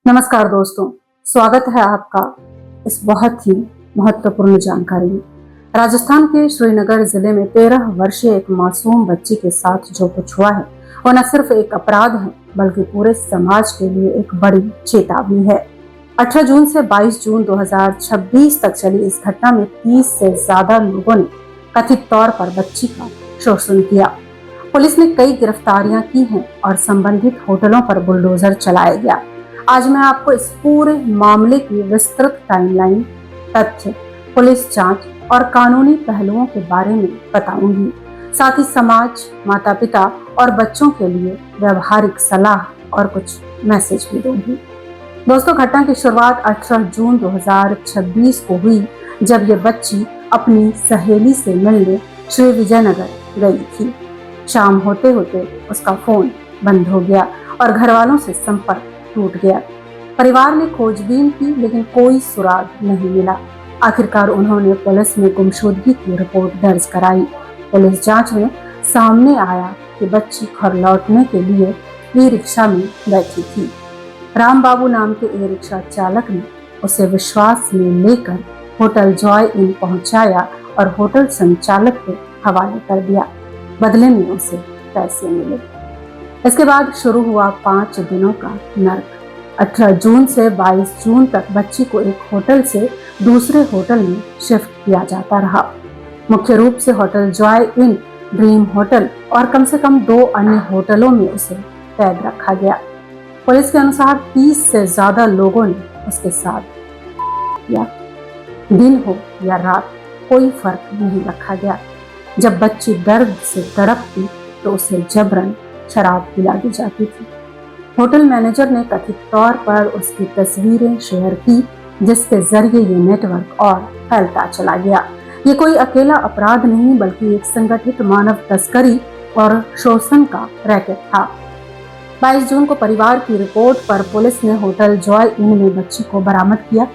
नमस्कार दोस्तों, स्वागत है आपका इस बहुत ही महत्वपूर्ण जानकारी में। राजस्थान के श्रीनगर जिले में 13 वर्षीय एक मासूम बच्ची के साथ जो कुछ हुआ है वो न सिर्फ एक अपराध है बल्कि पूरे समाज के लिए एक बड़ी चेतावनी है। 18 जून से 22 जून 2026 तक चली इस घटना में 30 से ज्यादा लोगों ने कथित तौर पर बच्ची का शोषण किया। पुलिस ने कई गिरफ्तारियां की हैं और संबंधित होटलों पर बुलडोजर चलाया गया। आज मैं आपको इस पूरे मामले की विस्तृत टाइमलाइन, तथ्य, पुलिस जांच और कानूनी पहलुओं के बारे में बताऊंगी। साथ ही समाज, माता पिता और बच्चों के लिए व्यवहारिक सलाह और कुछ मैसेज भी दूंगी। दोस्तों, घटना की शुरुआत 18 जून 2026 को हुई जब ये बच्ची अपनी सहेली से मिलने श्री विजयनगर गई थी। शाम होते होते उसका फोन बंद हो गया और घर वालों से संपर्क टूट गया। परिवार ने खोजबीन की लेकिन कोई सुराग नहीं मिला। आखिरकार उन्होंने पुलिस में गुमशुदगी की रिपोर्ट दर्ज कराई। पुलिस जांच में सामने आया कि बच्ची घर लौटने के लिए ई रिक्शा में बैठी थी। राम बाबू नाम के ई रिक्शा चालक ने उसे विश्वास में लेकर होटल जॉय इन पहुंचाया और होटल संचालक के हवाले कर दिया। बदले में उसे पैसे मिले। इसके बाद शुरू हुआ 5 दिनों का नर्क। 18 जून से 22 जून तक बच्ची को एक होटल से दूसरे होटल में शिफ्ट किया जाता रहा। मुख्य रूप से hotel joy in, dream hotel और कम से कम 2 अन्य होटलों में उसे कैद रखा गया। पुलिस के अनुसार 30 से ज्यादा लोगों ने उसके साथ किया। दिन हो या रात कोई फर्क नहीं रखा गया। जब बच्ची दर्द से तड़पती तो उसे जबरन शराब पिला दी जाती थी। होटल मैनेजर ने कथित तौर पर उसकी तस्वीरें शेयर की, जिसके जरिए ये नेटवर्क और फैलता चला गया। ये कोई अकेला अपराध नहीं बल्कि एक संगठित मानव तस्करी और शोषण का रैकेट था। 22 जून को परिवार की रिपोर्ट पर पुलिस ने होटल जॉय इन में बच्ची को बरामद किया।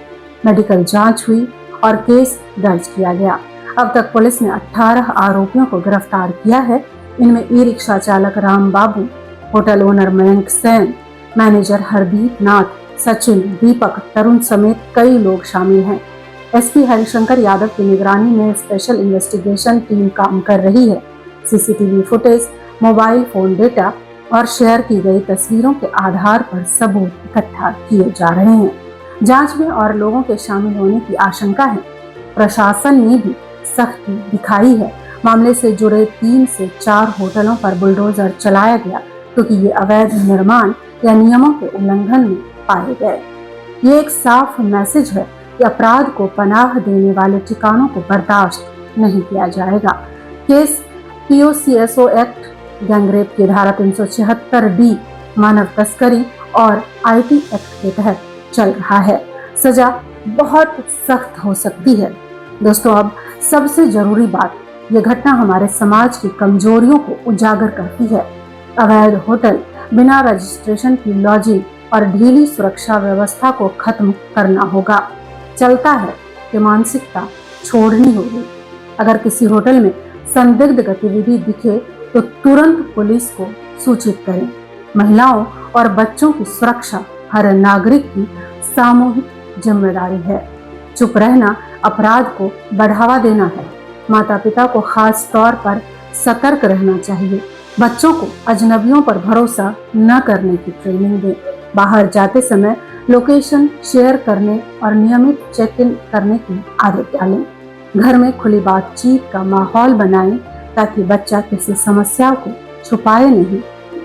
मेडिकल जांच हुई और केस दर्ज किया गया। अब तक पुलिस ने 18 आरोपियों को गिरफ्तार किया है। इनमें ई रिक्शा चालक Ram Babu, hotel owner Mayank Sen, manager Hardeep Nath, Sachin, Deepak, Tarun समेत कई लोग शामिल हैं। एसपी हरिशंकर यादव की निगरानी में स्पेशल इन्वेस्टिगेशन टीम काम कर रही है। CCTV footage, mobile phone data और शेयर की गई तस्वीरों के आधार पर सबूत इकट्ठा किए जा रहे हैं। जांच में और लोगों के शामिल होने की आशंका है। प्रशासन ने भी सख्ती दिखाई है। मामले से जुड़े 3 से 4 होटलों पर बुलडोजर चलाया गया क्योंकि ये अवैध निर्माण या नियमों के उल्लंघन में पाए गए। ये एक साफ मैसेज है कि अपराध को पनाह देने वाले ठिकानों को बर्दाश्त नहीं किया जाएगा। केस पीओसीएसओ एक्ट, गैंगरेप की धारा 376D, मानव तस्करी और आईटी एक्ट के तहत चल रहा है। सजा बहुत सख्त हो सकती है। दोस्तों, अब सबसे जरूरी बात, यह घटना हमारे समाज की कमजोरियों को उजागर करती है। अवैध होटल, बिना रजिस्ट्रेशन की लॉजिंग और ढीली सुरक्षा व्यवस्था को खत्म करना होगा। चलता है कि मानसिकता छोड़नी होगी। अगर किसी होटल में संदिग्ध गतिविधि दिखे तो तुरंत पुलिस को सूचित करें। महिलाओं और बच्चों की सुरक्षा हर नागरिक की सामूहिक जिम्मेदारी है। चुप रहना अपराध को बढ़ावा देना है। माता पिता को खास तौर पर सतर्क रहना चाहिए। बच्चों को अजनबियों पर भरोसा न करने की ट्रेनिंग दें। बाहर जाते समय लोकेशन शेयर करने और नियमित चेक इन करने की आदत डालें। घर में खुली बातचीत का माहौल बनाएं ताकि बच्चा किसी समस्या को छुपाए नहीं।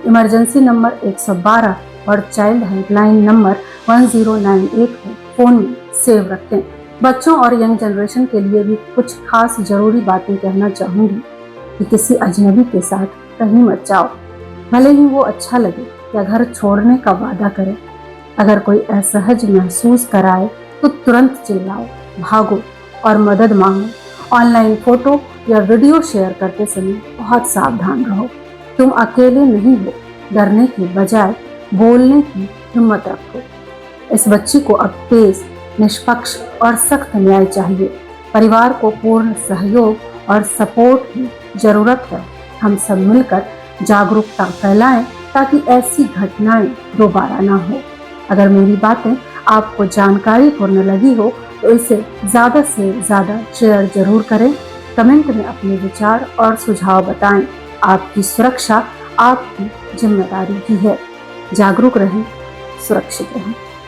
इमरजेंसी नंबर 112 और चाइल्ड हेल्पलाइन नंबर 1098 को फोन में सेव रखें। बच्चों और यंग जनरेशन के लिए भी कुछ खास जरूरी बातें कहना चाहूंगी कि किसी अजनबी के साथ कहीं मत जाओ, भले ही वो अच्छा लगे या घर छोड़ने का वादा करे। अगर कोई असहज महसूस कराए तो तुरंत चिल्लाओ, भागो और मदद मांगो। ऑनलाइन फोटो या वीडियो शेयर करते समय बहुत सावधान रहो। तुम अकेले नहीं हो। डरने की बजाय बोलने की हिम्मत रखो। इस बच्ची को अब तेज, निष्पक्ष और सख्त न्याय चाहिए। परिवार को पूर्ण सहयोग और सपोर्ट की जरूरत है। हम सब मिलकर जागरूकता फैलाएं ताकि ऐसी घटनाएं दोबारा ना हो। अगर मेरी बातें आपको जानकारी पूर्ण लगी हो तो इसे ज़्यादा से ज़्यादा शेयर जरूर करें। कमेंट में अपने विचार और सुझाव बताएं। आपकी सुरक्षा आपकी जिम्मेदारी भी है। जागरूक रहें, सुरक्षित रहें।